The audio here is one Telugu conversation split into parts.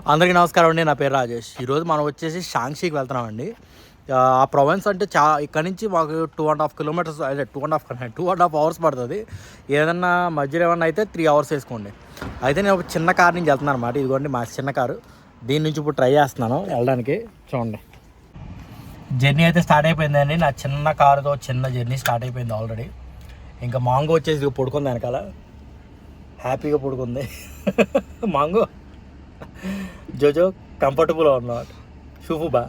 అందరికీ నమస్కారం అండి. నా పేరు రాజేష్. ఈరోజు మనం వచ్చేసి షాంగ్షీకి వెళ్తున్నామండి. ఆ ప్రొవిన్స్ అంటే ఇక్కడ నుంచి మాకు 2.5 కిలోమీటర్స్, అదే 2.5 అవర్స్ పడుతుంది. ఏదన్నా మధ్యలో ఏమన్నా అయితే 3 అవర్స్ వేసుకోండి. అయితే నేను ఒక చిన్న కార్ నుంచి వెళ్తున్నాను అనమాట. ఇదిగోండి మా చిన్న కారు. దీని నుంచి ఇప్పుడు ట్రై చేస్తున్నాను వెళ్ళడానికి. చూడండి, జర్నీ అయితే స్టార్ట్ అయిపోయిందండి. నా చిన్న కారుతో చిన్న జర్నీ స్టార్ట్ అయిపోయింది ఆల్రెడీ. ఇంకా మాంగో వచ్చేసి పడుకుంది వెనకాల, హ్యాపీగా పడుకుంది. మాంగో జోజో కంఫర్టబుల్ అన్నమాట, షూఫుబా.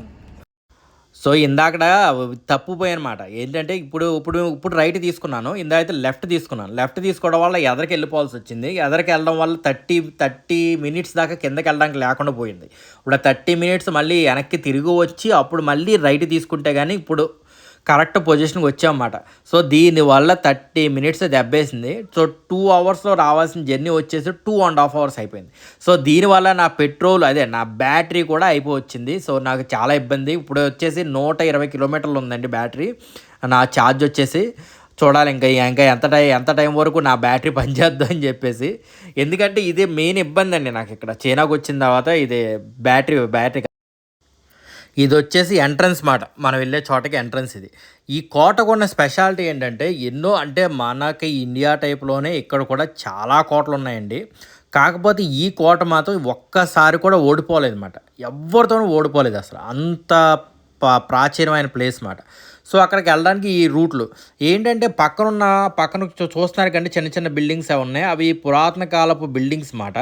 సో ఇందాకడ తప్పుపోయానమాట. ఏంటంటే ఇప్పుడు ఇప్పుడు ఇప్పుడు రైట్ తీసుకున్నాను, ఇందాక అయితే లెఫ్ట్ తీసుకున్నాను. లెఫ్ట్ తీసుకోవడం వల్ల ఎదరికి వెళ్ళిపోవాల్సి వచ్చింది. ఎదరికి వెళ్ళడం వల్ల 30 మినిట్స్ దాకా కిందకి వెళ్ళడానికి లేకుండా పోయింది. ఇప్పుడు 30 మినిట్స్ మళ్ళీ వెనక్కి తిరిగి వచ్చి అప్పుడు మళ్ళీ రైట్ తీసుకుంటే కానీ ఇప్పుడు కరెక్ట్ పొజిషన్కి వచ్చామన్నమాట. సో దీనివల్ల 30 మినిట్స్ దెబ్బేసింది. సో 2 అవర్స్లో రావాల్సిన జర్నీ వచ్చేసి 2.5 అవర్స్ అయిపోయింది. సో దీనివల్ల నా పెట్రోల్, అదే నా బ్యాటరీ కూడా అయిపోవచ్చింది. సో నాకు చాలా ఇబ్బంది. ఇప్పుడు వచ్చేసి 120 కిలోమీటర్లు ఉందండి బ్యాటరీ. నా ఛార్జ్ వచ్చేసి చూడాలి ఇంకా ఎంత టైం వరకు నా బ్యాటరీ పనిచేద్దాం అని చెప్పేసి. ఎందుకంటే ఇది మెయిన్ ఇబ్బంది అండి నాకు. ఇక్కడ చైనాకు వచ్చిన తర్వాత ఇది బ్యాటరీ ఇది వచ్చేసి ఎంట్రన్స్ మాట, మనం వెళ్ళే చోటకి ఎంట్రన్స్ ఇది. ఈ కోటకున్న స్పెషాలిటీ ఏంటంటే అంటే మనకి ఇండియా టైప్లోనే ఇక్కడ కూడా చాలా కోటలు ఉన్నాయండి. కాకపోతే ఈ కోట మాత్రం ఒక్కసారి కూడా ఓడిపోలేదు అన్నమాట. ఎవరితోనూ ఓడిపోలేదు అసలు. అంత ప్రాచీనమైన ప్లేస్ మాట. సో అక్కడికి వెళ్ళడానికి ఈ రూట్లు ఏంటంటే పక్కన చూస్తున్నారు కంటే చిన్న చిన్న బిల్డింగ్స్ అవి ఉన్నాయి. అవి పురాతన కాలపు బిల్డింగ్స్ మాట.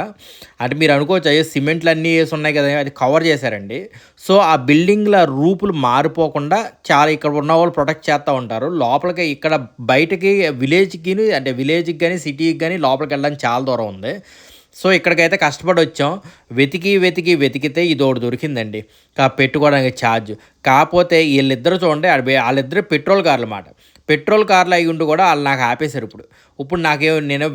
అంటే మీరు అనుకోవచ్చు అయ్యే సిమెంట్లు అన్నీ వేసి ఉన్నాయి కదా, అది కవర్ చేశారండి. సో ఆ బిల్డింగ్ల రూపులు మారిపోకుండా చాలా ఇక్కడ ఉన్న వాళ్ళు ప్రొటెక్ట్ చేస్తూ ఉంటారు. లోపలికి ఇక్కడ బయటకి విలేజ్కి కానీ సిటీకి కానీ లోపలికి వెళ్ళడానికి చాలా దూరం ఉంది. సో ఇక్కడికైతే కష్టపడి వచ్చాం. వెతికితే ఇది ఒకటి దొరికిందండి పెట్టుకోవడానికి ఛార్జ్. కాకపోతే వీళ్ళిద్దరు చూడండి, వాళ్ళిద్దరు పెట్రోల్ కార్లు అన్నమాట. పెట్రోల్ కార్లు అయి ఉండి కూడా వాళ్ళు నాకు ఆపేశారు. ఇప్పుడు నేను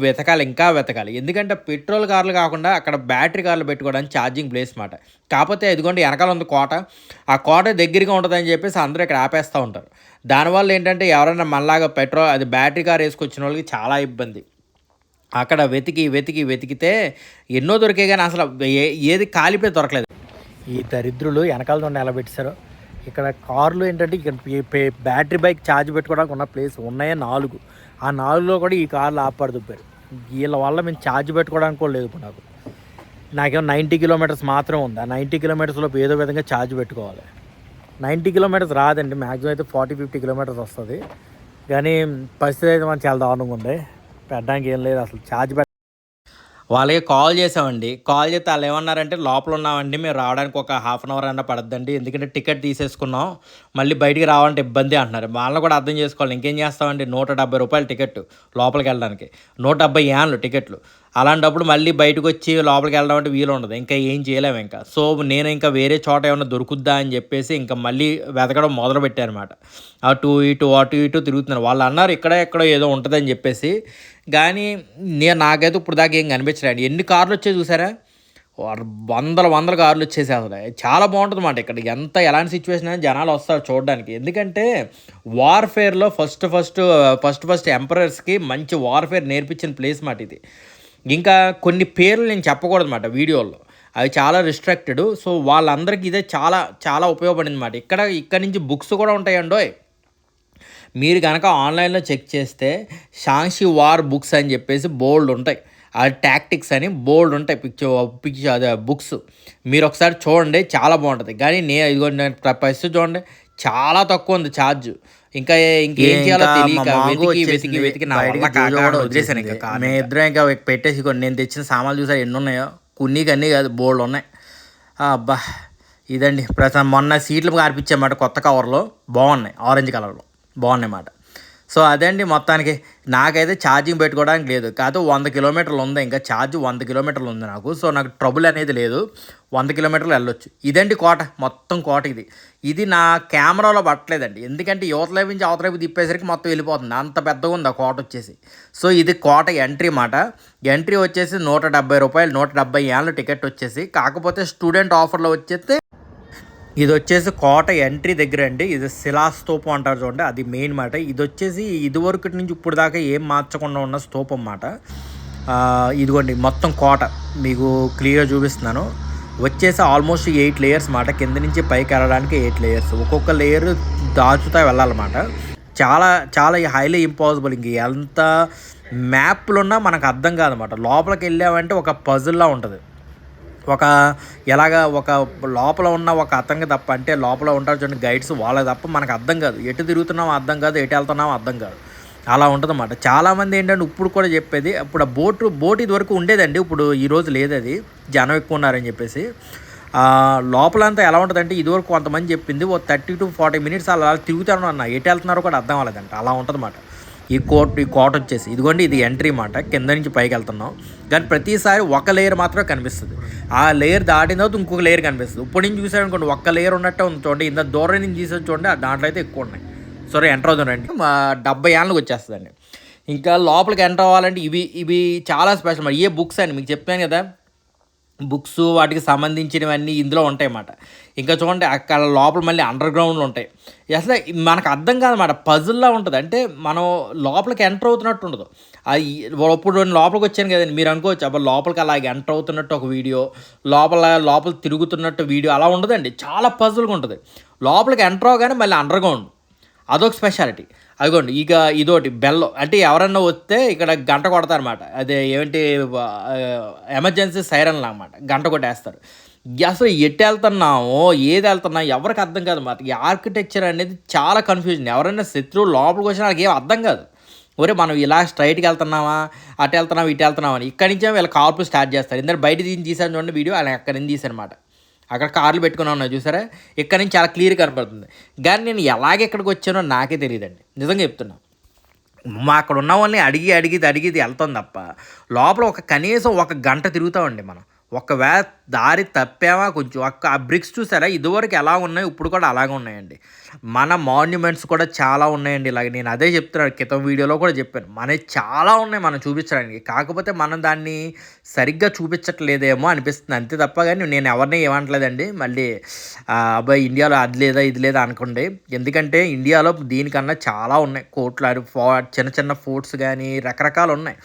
ఇంకా వెతకాలి. ఎందుకంటే పెట్రోల్ కార్లు కాకుండా అక్కడ బ్యాటరీ కార్లు పెట్టుకోవడానికి ఛార్జింగ్ ప్లేస్ మాట. కాకపోతే ఇదిగోండి వెనకాల ఉంది కోట. ఆ కోట దగ్గరగా ఉంటుందని చెప్పేసి అందరూ ఇక్కడ ఆపేస్తూ ఉంటారు. దానివల్ల ఏంటంటే ఎవరైనా మళ్ళాగా బ్యాటరీ కార్ వేసుకొచ్చిన వాళ్ళకి చాలా ఇబ్బంది. అక్కడ వెతికితే ఎన్నో దొరికే కానీ అసలు ఏది కాలిపోయి దొరకలేదు. ఈ దరిద్రులు వెనకాల ఎలా పెట్టారు. ఇక్కడ కార్లు ఏంటంటే ఇక్కడ బ్యాటరీ బైక్ ఛార్జ్ పెట్టుకోవడానికి ఉన్న ప్లేస్ ఉన్నాయే 4. ఆ 4లో కూడా ఈ కార్లు ఆపడుతున్నారు. వీళ్ళ వల్ల మేము ఛార్జ్ పెట్టుకోవడానికి కూడా లేదు. ఇప్పుడు నాకేమో 90 కిలోమీటర్స్ మాత్రం ఉంది. ఆ 90 కిలోమీటర్స్లో ఏదో విధంగా ఛార్జ్ పెట్టుకోవాలి. 90 కిలోమీటర్స్ రాదండి, మ్యాక్సిమం అయితే 40-50 కిలోమీటర్స్ వస్తుంది. కానీ పరిస్థితి అయితే మనం చాలా దారుణంగా ఉంది. పెట్టడానికి ఏం లేదు అసలు. ఛార్జ్ వాళ్ళకి కాల్ చేసామండి. కాల్ చేస్తే వాళ్ళు ఏమన్నారంటే లోపల ఉన్నామండి, మేము రావడానికి ఒక హాఫ్ అన్ అవర్ అన్నా పడద్దండి, ఎందుకంటే టికెట్ తీసేసుకున్నాం, మళ్ళీ బయటికి రావాలంటే ఇబ్బంది అంటున్నారు. వాళ్ళని కూడా అర్థం చేసుకోవాలి. ఇంకేం చేస్తామండి, 170 రూపాయలు టికెట్ లోపలికి వెళ్ళడానికి, 170 యాన్లు టికెట్లు. అలాంటప్పుడు మళ్ళీ బయటకు వచ్చి లోపలికి వెళ్ళడం అంటే వీలు ఉండదు. ఇంకా ఏం చేయలేము ఇంకా. సో నేను ఇంకా వేరే చోట ఏమైనా దొరుకుద్దా అని చెప్పేసి ఇంకా మళ్ళీ వెతకడం మొదలుపెట్టాను అనమాట. అటు ఇటు తిరుగుతున్నాను. వాళ్ళు అన్నారు ఎక్కడో ఏదో ఉంటుందని చెప్పేసి. కానీ నాకైతే ఇప్పుడు దాకా ఏం కనిపించలేదు. ఎన్ని కార్లు వచ్చాయి చూసారా, వందల కార్లు వచ్చేసి అసలు చాలా బాగుంటుంది అన్నమాట. ఇక్కడ ఎలాంటి సిచ్యువేషన్ అయినా జనాలు వస్తారు చూడడానికి. ఎందుకంటే వార్ఫేర్లో ఫస్ట్ ఎంపరర్స్కి మంచి వార్ఫేర్ నేర్పించిన ప్లేస్ మాట ఇది. ఇంకా కొన్ని పేర్లు నేను చెప్పకూడదు అన్నమాట వీడియోలో, అవి చాలా రిస్ట్రిక్టెడ్. సో వాళ్ళందరికీ ఇదే చాలా చాలా ఉపయోగపడింది అన్నమాట. ఇక్కడ నుంచి బుక్స్ కూడా ఉంటాయండో. మీరు కనుక ఆన్లైన్లో చెక్ చేస్తే షాంగ్షీ వార్ బుక్స్ అని చెప్పేసి బోల్డ్ ఉంటాయి. అది టాక్టిక్స్ అని బోల్డ్ ఉంటాయి పిక్చర్ అదే బుక్స్. మీరు ఒకసారి చూడండి, చాలా బాగుంటుంది. కానీ ఇదిగో పరిస్థితి చూడండి, చాలా తక్కువ ఉంది ఛార్జ్. ఇంకేం చేయాలో తెలియక వెతికి వదిలేసాను. ఇంకా మేము ఇద్దరం ఇంకా పెట్టేసి నేను తెచ్చిన సామాన్లు చూసారు ఎన్ని ఉన్నాయో. కన్నీ కాదు, బోల్డ్ ఉన్నాయి. అబ్బా ఇదండి మొన్న సీట్లు కార్పించామాట కొత్త కవర్లో, బాగున్నాయి, ఆరెంజ్ కలర్లో బాగున్నాయి అన్నమాట. సో అదే అండి మొత్తానికి. నాకైతే ఛార్జింగ్ పెట్టుకోవడానికి లేదు. కాదు 100 కిలోమీటర్లు ఉంది, ఇంకా ఛార్జ్ 100 కిలోమీటర్లు ఉంది నాకు. సో నాకు ట్రబుల్ అనేది లేదు, 100 కిలోమీటర్లు వెళ్ళొచ్చు. ఇదండి కోట, మొత్తం కోట ఇది నా కెమెరాలో పట్టలేదండి. ఎందుకంటే యువతలైపు నుంచి అవతలైపు తిప్పేసరికి మొత్తం వెళ్ళిపోతుంది, అంత పెద్దగా ఉంది ఆ కోట వచ్చేసి. సో ఇది కోట ఎంట్రీ మాట. ఎంట్రీ వచ్చేసి 170 రూపాయలు, 170 యాన్లు టికెట్ వచ్చేసి. కాకపోతే స్టూడెంట్ ఆఫర్లో వచ్చేస్తే ఇది వచ్చేసి కోట ఎంట్రీ దగ్గర అండి. ఇది శిలాస్తూపం అంటారు చూడండి, అది మెయిన్ మాట. ఇది వచ్చేసి ఇదివరకు నుంచి ఇప్పుడు దాకా ఏం మార్చకుండా ఉన్న స్తూపం మాట. ఇదిగోండి మొత్తం కోట మీకు క్లియర్గా చూపిస్తున్నాను. వచ్చేసి ఆల్మోస్ట్ 8 లేయర్స్ మాట. కింద నుంచి పైకి వెళ్ళడానికి 8 లేయర్స్. ఒక్కొక్క లేయర్ దాచుతా వెళ్ళాలన్నమాట. చాలా చాలా హైలీ ఇంపాసిబుల్. ఇంక ఎంత మ్యాప్లు ఉన్నా మనకు అర్థం కాదన్నమాట. లోపలికి వెళ్ళామంటే ఒక పజిల్లా ఉంటుంది. ఒక ఒక లోపల ఉన్న ఒక అతనికి తప్ప, అంటే లోపల ఉంటారు చూడండి గైడ్స్, వాళ్ళకి తప్ప మనకు అర్థం కాదు. ఎటు తిరుగుతున్నామో అర్థం కాదు, ఎటు వెళ్తున్నామో అర్థం కాదు. అలా ఉంటుందన్నమాట. చాలామంది ఏంటంటే ఇప్పుడు కూడా చెప్పేది, ఇప్పుడు ఆ బోట్ ఇది వరకు ఉండేదండి, ఇప్పుడు ఈరోజు లేదు, అది జనం ఎక్కువ ఉన్నారని చెప్పేసి. లోపలంతా ఎలా ఉంటుందంటే ఇదివరకు కొంతమంది చెప్పింది 30 to 40 minutes అలా తిరుగుతాను అన్న, ఎటు వెళ్తున్నారో కూడా అర్థం అవ్వలేదంట. అలా ఉంటుందన్నమాట. ఈ కోట వచ్చేసి ఇదిగోండి, ఇది ఎంట్రీ మాట. కింద నుంచి పైకి వెళ్తున్నాం, కానీ ప్రతిసారి ఒక లేయర్ మాత్రమే కనిపిస్తుంది. ఆ లేయర్ దాటిన తర్వాత ఇంకొక లేయర్ కనిపిస్తుంది. ఇప్పుడు నుంచి చూసాడు అనుకోండి, ఒక్క లేయర్ ఉన్నట్టే ఉంది చూడండి. ఇంత దూరం నుంచి చూసేది చూడండి, దాంట్లో అయితే ఎక్కువ ఉన్నాయి. సరే ఎంటర్ అవుతానండి, మా 70 ఏళ్ళకి వచ్చేస్తుందండి. ఇంకా లోపలికి ఎంటర్ అవ్వాలంటే ఇవి చాలా స్పెషల్ మరి. ఏ బుక్స్ అండి మీకు చెప్పాను కదా, బుక్స్ వాటికి సంబంధించినవన్నీ ఇందులో ఉంటాయి అన్నమాట. ఇంకా చూడండి అక్కడ లోపల మళ్ళీ అండర్ గ్రౌండ్లు ఉంటాయి. అసలు మనకు అర్థం కాదన్నమాట, పజిల్లా ఉంటుంది. అంటే మనం లోపలికి ఎంటర్ అవుతున్నట్టు ఉండదు. ఇప్పుడు నేను లోపలికి వచ్చాను కదండి, మీరు అనుకోవచ్చు అప్పుడు లోపలికి అలాగే ఎంటర్ అవుతున్నట్టు ఒక వీడియో, లోపల తిరుగుతున్నట్టు వీడియో, అలా ఉండదండి. చాలా పజిల్గా ఉంటుంది. లోపలికి ఎంటర్ అవగానే మళ్ళీ అండర్ గ్రౌండ్, అదొక స్పెషాలిటీ. అదిగోండి ఇక ఇదోటి బెల్లో, అంటే ఎవరన్నా వస్తే ఇక్కడ గంట కొడతారన్నమాట. అదే ఏమిటి ఎమర్జెన్సీ సైరన్లు అన్నమాట, గంట కొట్టేస్తారు. అసలు ఎటు వెళ్తున్నామో ఏది వెళ్తున్నామో ఎవరికి అర్థం కాదు అన్నమాట. ఈ ఆర్కిటెక్చర్ అనేది చాలా కన్ఫ్యూజన్. ఎవరైనా శత్రువులు లోపలికి వచ్చినా వాళ్ళకి ఏం అర్థం కాదు. ఒరే మనం ఇలా స్ట్రైట్కి వెళ్తున్నామా, అటు వెళ్తున్నామా, ఇటు వెళ్తున్నామా అని. ఇక్కడి నుంచే వీళ్ళ కాల్పులు స్టార్ట్ చేస్తారు. ఇందరూ బయట తీసాను చూడండి వీడియో, అలా అక్కడి నుంచి తీసానమాట. అక్కడ కార్లు పెట్టుకుని ఉన్నాయి చూసారా, ఇక్కడ నుంచి చాలా క్లియర్ కనపడుతుంది. కానీ నేను ఎలాగ ఎక్కడికి వచ్చానో నాకే తెలియదండి, నిజంగా చెప్తున్నా. మా అక్కడ ఉన్న వాళ్ళని అడిగిది వెళ్తాం తప్ప లోపల కనీసం 1 గంట తిరుగుతామండి మనం. ఒకవేళ దారి తప్పామా కొంచెం ఆ బ్రిక్స్ చూసారా ఇదివరకు ఎలా ఉన్నాయి, ఇప్పుడు కూడా అలాగే ఉన్నాయండి. మన మాన్యుమెంట్స్ కూడా చాలా ఉన్నాయండి. ఇలాగ నేను అదే చెప్తున్నాను, క్రితం వీడియోలో కూడా చెప్పాను, మనకి చాలా ఉన్నాయి మనం చూపించడానికి. కాకపోతే మనం దాన్ని సరిగ్గా చూపించట్లేదేమో అనిపిస్తుంది అంతే తప్ప. కానీ నేను ఎవరిని ఏమంటలేదండి మళ్ళీ అబ్బాయి ఇండియాలో అది లేదా ఇది లేదా అనుకోండి. ఎందుకంటే ఇండియాలో దీనికన్నా చాలా ఉన్నాయి. కోట్లు చిన్న చిన్న ఫోర్ట్స్ కానీ రకరకాలు ఉన్నాయి.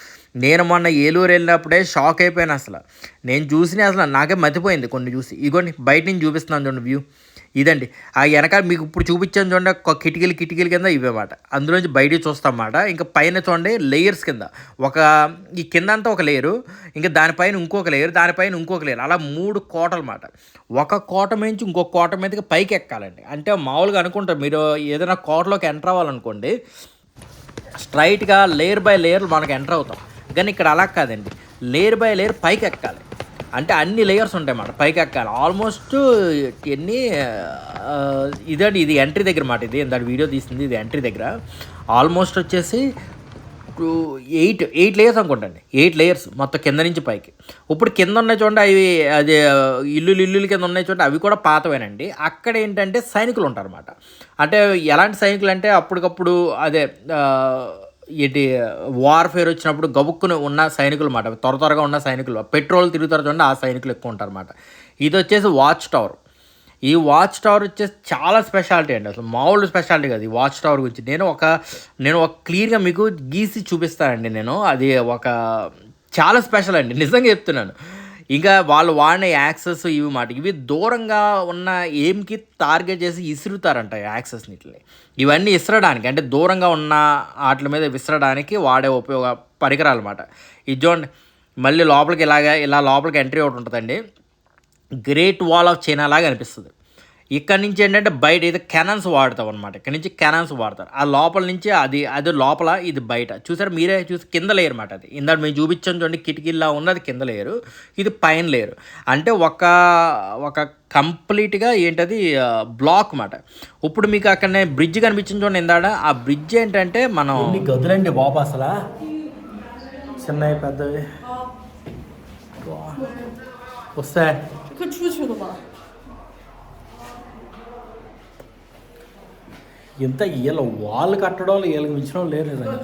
నేను మొన్న ఏలూరు వెళ్ళినప్పుడే షాక్ అయిపోయాను. నేను చూసినా నాకే మతిపోయింది కొన్ని చూసి. ఇగోండి బయట నుంచి చూపిస్తున్నాను చూడండి వ్యూ, ఇదండి. ఆ వెనకాల మీకు ఇప్పుడు చూపించాను చూడండి, కిటికీల కింద ఇవేమాట. అందులోంచి బయటికి చూస్తామన్నమాట. ఇంకా పైన చూడండి లేయర్స్ కింద ఈ కింద అంతా ఒక లేయరు, ఇంకా దానిపైన ఇంకొక లేయర్, దానిపైన ఇంకొక లేయర్, అలా 3 కోటలు అన్నమాట. ఒక కోట నుంచి ఇంకొక కోట మీదకి పైకి ఎక్కాలండి. అంటే మామూలుగా అనుకుంటారు మీరు ఏదైనా కోటలోకి ఎంటర్ అవ్వాలనుకోండి, స్ట్రైట్గా లేయర్ బై లేయర్ మనకు ఎంటర్ అవుతాం. కానీ ఇక్కడ అలా కాదండి, లేయర్ బై లేయర్ పైకి ఎక్కాలి. అంటే అన్ని లేయర్స్ ఉంటాయి అన్నమాట, పైకి ఎక్కాలి. ఆల్మోస్ట్ ఇది ఎంట్రీ దగ్గర మాట. ఇది దాని వీడియో తీసింది, ఇది ఎంట్రీ దగ్గర. ఆల్మోస్ట్ వచ్చేసి 8 లేయర్స్ అనుకుంటండి, 8 లేయర్స్ మొత్తం కింద నుంచి పైకి. ఇప్పుడు కింద ఉన్నాయి చూడండి, అవి అది ఇల్లుల కింద ఉన్నాయి చూడండి, అవి కూడా పాతవేనండి. అక్కడ ఏంటంటే సైనికులు ఉంటారన్నమాట. అంటే ఎలాంటి సైనికులు అంటే అప్పటికప్పుడు అదే వార్ఫేర్ వచ్చినప్పుడు గబుక్కుని ఉన్న సైనికులు అన్నమాట. త్వరగా ఉన్న సైనికులు, పెట్రోల్ తిరుగుతారు చూడండి, ఆ సైనికులు ఎక్కువ ఉంటారు అన్నమాట. ఇది వచ్చేసి వాచ్ టవర్. ఈ వాచ్ టవర్ వచ్చేసి చాలా స్పెషాలిటీ అండి, అసలు మామూలు స్పెషాలిటీ కాదు. ఈ వాచ్ టవర్ గురించి నేను ఒక క్లియర్గా మీకు గీసి చూపిస్తానండి. అది చాలా స్పెషల్ అండి, నిజంగా చెప్తున్నాను. ఇంకా వాళ్ళు వాడిన యాక్సెస్ ఇవి దూరంగా ఉన్న ఎయిమ్కి టార్గెట్ చేసి ఇసురుతారంట యాక్సెస్ని. ఇవన్నీ ఇసరడానికి, అంటే దూరంగా ఉన్న వాటి మీద విసరడానికి వాడే ఉపయోగ పరికరాలు అన్నమాట. ఇది చూడండి మళ్ళీ లోపలికి ఇలా లోపలికి ఎంట్రీ ఒకటి ఉంటుందండి. గ్రేట్ వాల్ ఆఫ్ చైనా లాగా అనిపిస్తుంది. ఇక్కడ నుంచి ఏంటంటే బయట ఇది కెనాన్స్ వాడతాం అనమాట. ఇక్కడ నుంచి కెనాన్స్ వాడతారు. ఆ లోపల నుంచి అది లోపల, ఇది బయట. చూసారు మీరే చూసి కింద లేయర్ అనమాట. అది ఇందాక మేము చూపించాం చూడండి, కిటికీలా ఉన్నది కింద లేయరు, ఇది పైన లేయరు. అంటే ఒక కంప్లీట్గా ఏంటది బ్లాక్ అన్నమాట. ఇప్పుడు మీకు అక్కడనే బ్రిడ్జ్ కనిపించింది చూడండి ఇందాడ, ఆ బ్రిడ్జ్ ఏంటంటే మనం గదులండి బాబు, అసలు చిన్నవి పెద్దవి వస్తాయి. ఇంత వీళ్ళ వాళ్ళు కట్టడం వీళ్ళకి మించడం లేరు నిజంగా.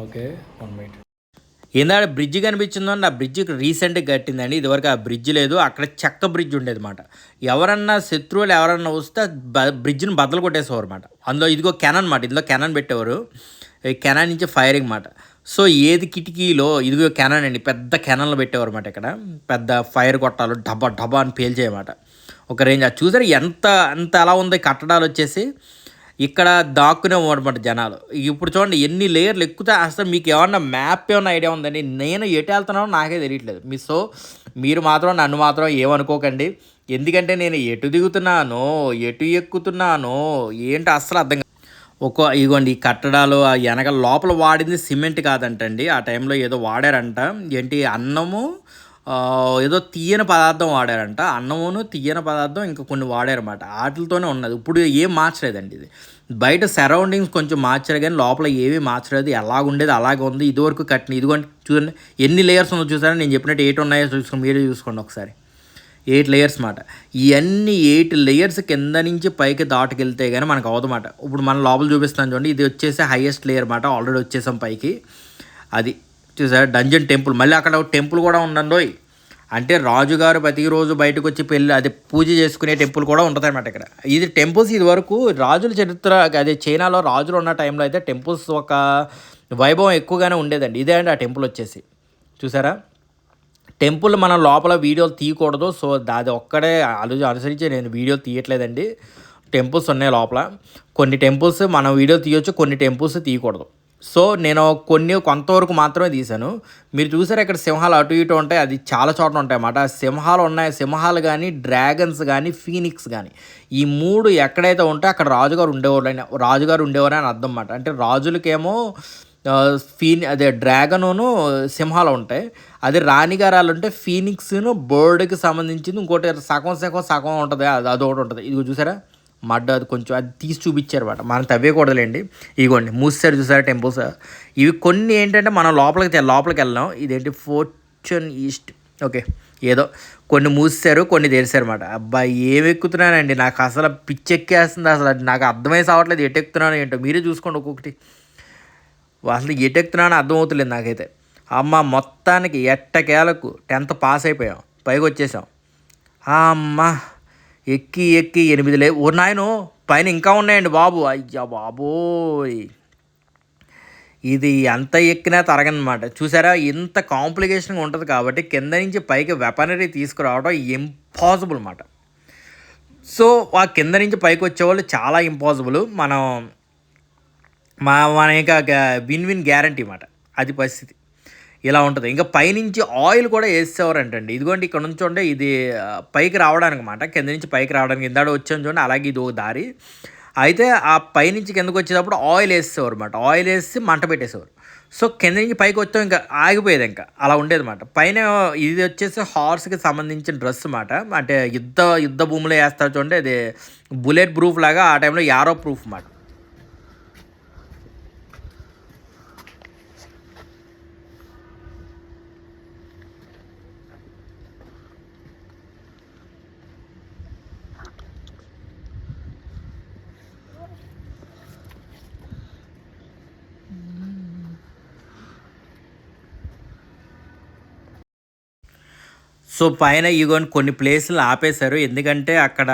Okay 1 minute. ఏంటంటే బ్రిడ్జ్ కనిపించిందో, ఆ బ్రిడ్జ్ రీసెంట్గా కట్టిందండి. ఇదివరకు ఆ బ్రిడ్జ్ లేదు, అక్కడ చెక్క బ్రిడ్జ్ ఉండేది అనమాట. ఎవరన్నా శత్రువులు ఎవరన్నా వస్తే బ్రిడ్జ్ని బద్దలు కొట్టేసేవారు అనమాట. అందులో ఇదిగో కెనాన్ మాట, ఇందులో కెనాన్ పెట్టేవారు. ఈ కెనాన్ నుంచి ఫైరింగ్ మాట. సో ఏది కిటికీలో ఇదిగో కెనాన్ అండి, పెద్ద కెనాన్లు పెట్టేవారు అనమాట. ఇక్కడ పెద్ద ఫైర్ కొట్టాలు డబ్బా డబ్బా అని పేల్చేయమాట. ఒక రేంజ్ అది చూసారు ఎంత అంత ఎలా ఉంది కట్టడాలు వచ్చేసి. ఇక్కడ దాక్కునే అనమాట జనాలు. ఇప్పుడు చూడండి ఎన్ని లేయర్లు ఎక్కుతా. అసలు మీకు ఏమన్నా మ్యాప్ ఏమన్నా ఐడియా ఉందండి? నేను ఎటు వెళ్తున్నానో నాకే తెలియట్లేదు. సో మీరు మాత్రం నన్ను మాత్రం ఏమనుకోకండి. ఎందుకంటే నేను ఎటు దిగుతున్నానో ఎటు ఎక్కుతున్నానో ఏంటో అస్సలు అర్థం కాదు. ఇగోండి ఈ కట్టడాలు ఆ వెనక లోపల వాడింది సిమెంట్ కాదంటండి. ఆ టైంలో ఏదో వాడారంట. ఏంటి అన్నము ఏదో తీయని పదార్థం వాడారంట. అన్నమును తీయని పదార్థం ఇంకా కొన్ని వాడారన్నమాట. వాటితోనే ఉన్నది. ఇప్పుడు ఏం మార్చలేదండి ఇది. బయట సరౌండింగ్స్ కొంచెం మార్చారు కానీ లోపల ఏమీ మార్చలేదు. ఎలాగుండేది అలాగే ఉంది. ఇదివరకు కట్టిన ఇదిగోండి చూడండి ఎన్ని లేయర్స్ ఉందో చూసారా. నేను చెప్పినట్టు 8 ఉన్నాయో చూసుకుని మీరే చూసుకోండి ఒకసారి. 8 లేయర్స్ మాట. ఇవన్నీ 8 లేయర్స్ కింద నుంచి పైకి దాటుకెళ్తే కానీ మనకు అవదన్నమాట. ఇప్పుడు మనం లోపల చూపిస్తాను చూడండి. ఇది వచ్చేసి హైయెస్ట్ లేయర్ మాట. ఆల్రెడీ వచ్చేసాం పైకి. అది చూసారా డంజన్ టెంపుల్. మళ్ళీ అక్కడ టెంపుల్ కూడా ఉండండి. అంటే రాజుగారు ప్రతిరోజు బయటకు వచ్చి అది పూజ చేసుకునే టెంపుల్ కూడా ఉంటుంది అనమాట ఇక్కడ. ఇది టెంపుల్స్ ఇది వరకు రాజుల చరిత్ర, అదే చైనాలో రాజులు ఉన్న టైంలో అయితే టెంపుల్స్ ఒక వైభవం ఎక్కువగానే ఉండేదండి. ఇదే అండి ఆ టెంపుల్ వచ్చేసి చూసారా. టెంపుల్ మనం లోపల వీడియోలు తీయకూడదు. సో అది ఒక్కడే అనుసరించి నేను వీడియోలు తీయట్లేదండి. టెంపుల్స్ ఉన్నాయి లోపల. కొన్ని టెంపుల్స్ మనం వీడియో తీయొచ్చు, కొన్ని టెంపుల్స్ తీయకూడదు. సో నేను కొంతవరకు మాత్రమే తీశాను. మీరు చూసారు ఇక్కడ సింహాలు అటు ఇటు ఉంటాయి. అది చాలా చోట్ల ఉంటాయి అన్నమాట. సింహాలు ఉన్నాయి. సింహాలు కానీ డ్రాగన్స్ కానీ ఫీనిక్స్ కానీ ఈ 3 ఎక్కడైతే ఉంటే అక్కడ రాజుగారు ఉండేవారు అని అర్థం అన్నమాట. అంటే రాజులకేమో అదే డ్రాగను సింహాలు ఉంటాయి. అదే రాణిగారాలు ఉంటే ఫీనిక్స్ను బర్డ్కి సంబంధించింది ఇంకోటి సగం ఉంటుంది. అదొకటి ఉంటుంది. ఇది చూసారా మడ్డ అది కొంచెం అది తీసి చూపించారు అనమాట. మనం తవ్వేయకూడదులేండి. ఇగోండి మూసారు చూసారా టెంపుల్స్. ఇవి కొన్ని ఏంటంటే మనం లోపలికి వెళ్ళాం. ఇదేంటి ఫార్చ్యూన్ ఈస్ట్ ఓకే ఏదో కొన్ని మూసారు కొన్ని తెరిచారు అనమాట. అబ్బాయి ఏమి ఎక్కుతున్నానండి, నాకు అసలు పిచ్చెక్కేస్తుంది. అసలు నాకు అర్థమై సావట్లేదు ఎటు ఎక్కుతున్నాను ఏంటో. మీరే చూసుకోండి ఒక్కొక్కటి. అసలు ఎటు ఎక్కుతున్నానో అర్థమవుతలేదు నాకైతే. అమ్మ మొత్తానికి ఎట్టకేలకు 10th పాస్ అయిపోయాం, పైకి వచ్చేసాం. అమ్మ ఎక్కి 8 ఓ నాయను పైన ఇంకా ఉన్నాయండి బాబు. అయ్యా బాబోయ్, ఇది ఎంత ఎక్కినా తరగనమాట. చూసారా ఇంత కాంప్లికేషన్గా ఉంటుంది కాబట్టి కింద నుంచి పైకి వెపనరీ తీసుకురావడం ఇంపాసిబుల్ అన్నమాట. సో ఆ కింద నుంచి పైకి వచ్చేవాళ్ళు చాలా ఇంపాసిబుల్. మన ఇంకా విన్ గ్యారంటీ అన్నమాట. అది పరిస్థితి ఇలా ఉంటుంది. ఇంకా పైనుంచి ఆయిల్ కూడా వేసేవారంటండి. ఇదిగోండి ఇక్కడ నుంచి ఉంటే ఇది పైకి రావడానికి అన్నమాట. కింద నుంచి పైకి రావడానికి ఇందాడ వచ్చాను చూడండి. అలాగే ఇది ఒక దారి. అయితే ఆ పైనుంచి కిందకు వచ్చేటప్పుడు ఆయిల్ వేసేవారు అన్నమాట. ఆయిల్ వేసి మంట పెట్టేసేవారు. సో కింద నుంచి పైకి వచ్చాం ఇంకా ఆగిపోయేది, ఇంకా అలా ఉండేది అన్నమాట. పైన ఇది వచ్చేసి హార్స్కి సంబంధించిన డ్రెస్ అన్నమాట. అంటే యుద్ధ భూమిలో వేస్తారు చూడండి. అది బుల్లెట్ ప్రూఫ్ లాగా, ఆ టైంలో యారో ప్రూఫ్ అన్నమాట. సో పైన ఇగోని కొన్ని ప్లేసులు ఆపేశారు. ఎందుకంటే అక్కడ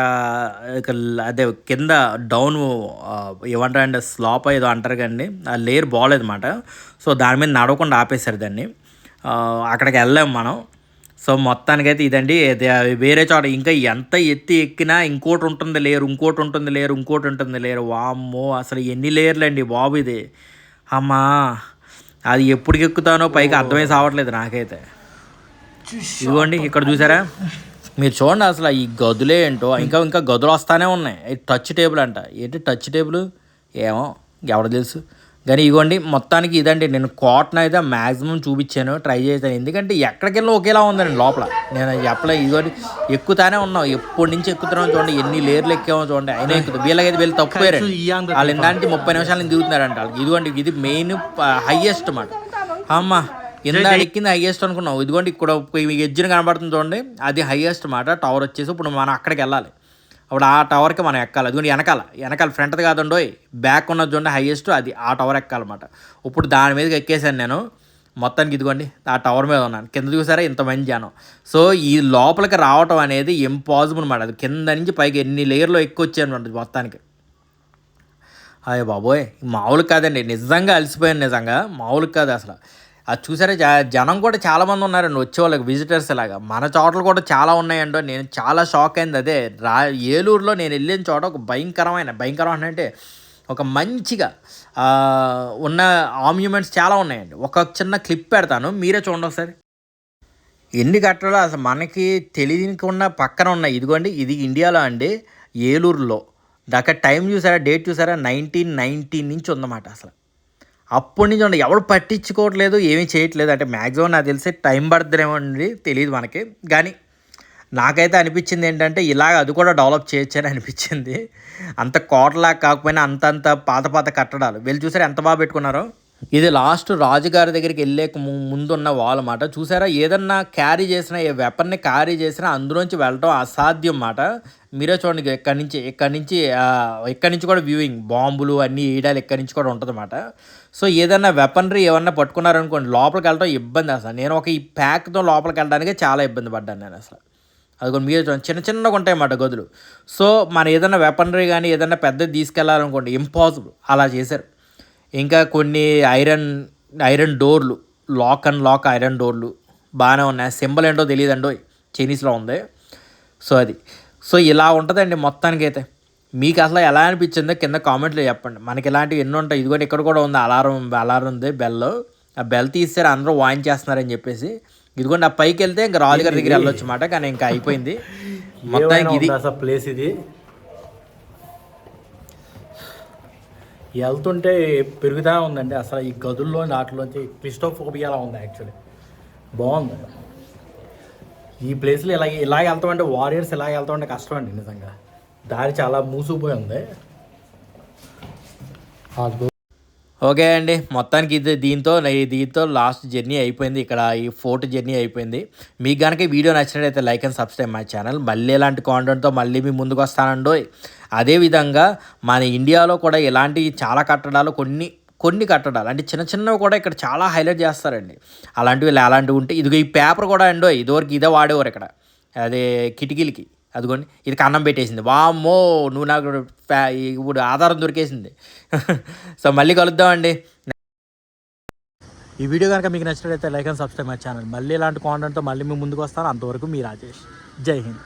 అదే కింద డౌన్ ఏమంటారంటే స్లాప్ ఏదో అంటారు కండి, ఆ లేయర్ బాగాలేదు అనమాట. సో దాని మీద నడవకుండా ఆపేశారు దాన్ని. అక్కడికి వెళ్ళాము మనం. సో మొత్తానికైతే ఇదండి. వేరే చోట ఇంకా ఎంత ఎక్కినా ఇంకోటి ఉంటుంది లేయర్. వామ్మో అసలు ఎన్ని లేయర్లు అండి బాబు ఇది. అమ్మా అది ఎప్పటికి ఎక్కుతానో పైకి అర్థమై సావట్లేదు నాకైతే. ఇదిగోండి ఇక్కడ చూసారా, మీరు చూడండి అసలు ఈ గదులే ఏంటో. ఇంకా గదులు వస్తానే ఉన్నాయి. టచ్ టేబుల్ అంట. ఏంటి టచ్ టేబుల్ ఏమో ఎవరు తెలుసు కానీ. ఇదిగోండి మొత్తానికి ఇదండి. నేను కాటన్ అయితే మ్యాక్సిమం చూపించాను, ట్రై చేశాను. ఎందుకంటే ఎక్కడికి వెళ్ళినా ఒకేలా ఉందండి లోపల. నేను చెప్పలేదు. ఇదిగోండి ఎక్కుతానే ఉన్నాం, ఎప్పటి నుంచి ఎక్కుతున్నాం చూడండి. ఎన్ని లేయర్లు ఎక్కామో చూడండి. అయినా ఎక్కుతుంది. వీళ్ళకైతే వీళ్ళు తప్పుపోయారండి. వాళ్ళు ఏంటంటే 30 నిమిషాల నుంచి దిగుతున్నారంట వాళ్ళకి. ఇదిగోండి ఇది మెయిన్ హైయెస్ట్ అన్నమాట. అమ్మ ఎంత ఎక్కింది హైయెస్ట్ అనుకున్నాం. ఇదిగోండి ఇక్కడ మీకు ఎడ్జిని కనబడుతుంది చూడండి, అది హైయెస్ట్ మాట. టవర్ వచ్చేసి ఇప్పుడు మనం అక్కడికి వెళ్ళాలి. అప్పుడు ఆ టవర్కి మనం ఎక్కాలి. అదిగోండి వెనకాల ఫ్రంట్ది కాదండో, బ్యాక్ ఉన్నది చూడండి హైయెస్ట్, అది ఆ టవర్ ఎక్కాలన్నమాట. ఇప్పుడు దాని మీదకి ఎక్కేసాను నేను. మొత్తానికి ఇదిగోండి ఆ టవర్ మీద ఉన్నాను. కింద చూసారా ఇంతమంది జనం. సో ఈ లోపలికి రావటం అనేది ఇంపాసిబుల్ అన్నమాట. అది కింద నుంచి పైకి ఎన్ని లేయర్లో ఎక్కొచ్చాను అనమాట మొత్తానికి. అయ్య బాబోయ్! మామూలు కాదండి. నిజంగా అలసిపోయాను నిజంగా. మామూలుగా కాదు అసల. అది చూసారా జనం కూడా చాలామంది ఉన్నారండి వచ్చేవాళ్ళకి విజిటర్స్ ఇలాగా. మన చోట్ల కూడా చాలా ఉన్నాయండో. నేను చాలా షాక్ అయింది అదే. ఏలూరులో నేను వెళ్ళిన చోట ఒక భయంకరమైన అంటే ఒక మంచిగా ఉన్న ఆమ్యుమెంట్స్ చాలా ఉన్నాయండి. ఒక చిన్న క్లిప్ పెడతాను. మీరే చూడండి ఒకసారి. ఎన్ని కట్టడాలో అసలు మనకి తెలియకుండా పక్కన ఉన్నాయి. ఇదిగోండి ఇది ఇండియాలో అండి. ఏలూరులో. దాకా టైం చూసారా, డేట్ చూసారా, 1990 నుంచి ఉందన్నమాట అసలు. అప్పటి నుంచి ఉండి ఎవడు పట్టించుకోవట్లేదు, ఏమీ చేయట్లేదు. అంటే మ్యాక్సిమం నాకు తెలిసి టైం పడుతుందేమో అండి, తెలియదు మనకి. కానీ నాకైతే అనిపించింది ఏంటంటే ఇలాగ అది కూడా డెవలప్ చేయొచ్చని అనిపించింది. అంత కోటలాగా కాకపోయినా అంతంత పాత కట్టడాలు వీళ్ళు చూసారా ఎంత బాగా పెట్టుకున్నారో. ఇది లాస్ట్ రాజుగారి దగ్గరికి వెళ్ళే ముందున్న వాల్ అన్నమాట. చూసారా ఏదన్నా క్యారీ చేసినా, ఏ వెపన్ని క్యారీ చేసినా అందులోంచి వెళ్ళటం అసాధ్యం అన్నమాట. మీరే చూడండి ఇక్కడి నుంచి కూడా వ్యూయింగ్ బాంబులు అన్నీ వేయడాలు ఇక్కడి నుంచి కూడా ఉంటుంది అన్నమాట. సో ఏదన్నా వెపనరీ ఏమన్నా పట్టుకున్నారనుకోండి లోపలికి వెళ్ళటం ఇబ్బంది అసలు. నేను ఈ ప్యాక్తో లోపలికి వెళ్ళడానికి చాలా ఇబ్బంది పడ్డాను నేను అసలు. అది కూడా మీరు చిన్నగా ఉంటాయి అన్నమాట గదులు. సో మనం ఏదైనా వెపనరీ కానీ ఏదైనా పెద్దది తీసుకెళ్ళాలనుకోండి ఇంపాసిబుల్ అలా చేశారు. ఇంకా కొన్ని ఐరన్ డోర్లు, లాక్ ఐరన్ డోర్లు బాగానే ఉన్నాయి. సింబల్ ఏంటో తెలియదండో, చైనీస్లో ఉంది. సో ఇలా ఉంటుందండి మొత్తానికైతే. మీకు అసలు ఎలా అనిపించిందో కింద కామెంట్లో చెప్పండి. మనకి ఇలాంటివి ఎన్ని ఉంటాయి. ఇదిగోండి ఇక్కడ కూడా ఉంది అలారం ఉంది బెల్. ఆ బెల్ తీసారు అందరూ వాయించేస్తున్నారని చెప్పేసి. ఇదిగోండి ఆ పైకి వెళ్తే ఇంకా రాజుగారి దగ్గర వెళ్ళొచ్చు అన్నమాట. కానీ ఇంకా అయిపోయింది మొత్తానికి. ఇది అసలు ప్లేస్ ఇది వెళ్తుంటే పెరుగుతూ ఉందండి అసలు. ఈ గదుల్లో వాటిలోంచి క్లిస్టోఫోబియా అలా ఉంది యాక్చువల్లీ. బాగుంది ఈ ప్లేస్లో. ఇలాగ వెళ్తామంటే వారియర్స్ ఇలాగ వెళ్తామంటే కష్టం అండి నిజంగా. దారి చాలా మూసుకుపోయి ఉంది. ఓకే అండి మొత్తానికి దీంతో లాస్ట్ జర్నీ అయిపోయింది. ఇక్కడ ఈ ఫోర్ట్ జర్నీ అయిపోయింది. మీకు కనుక ఈ వీడియో నచ్చినట్లయితే like and subscribe my channel. మళ్ళీ ఇలాంటి కాంటెంట్తో మళ్ళీ మీ ముందుకు వస్తానండో. అదేవిధంగా మన ఇండియాలో కూడా ఇలాంటి చాలా కట్టడాలు కొన్ని కట్టడాలు అంటే చిన్నవి కూడా ఇక్కడ చాలా హైలైట్ చేస్తారండి. అలాంటివి ఉంటే ఇదిగో ఈ పేపర్ కూడా అండో ఇదివరకు ఇదే వాడేవారు ఇక్కడ. అదే కిటికీలకి. అదిగోండి ఇది కన్నం పెట్టేసింది. వామ్మో నువ్వు నాకు ఇప్పుడు ఆధారం దొరికేసింది. సో మళ్ళీ కలుద్దామండి. ఈ వీడియో కనుక మీకు నచ్చినట్లయితే like and subscribe my channel. మళ్ళీ ఇలాంటి కాంటెంట్తో మళ్ళీ మీ ముందుకు వస్తాను. అంతవరకు మీ రాజేష్. జై హింద్.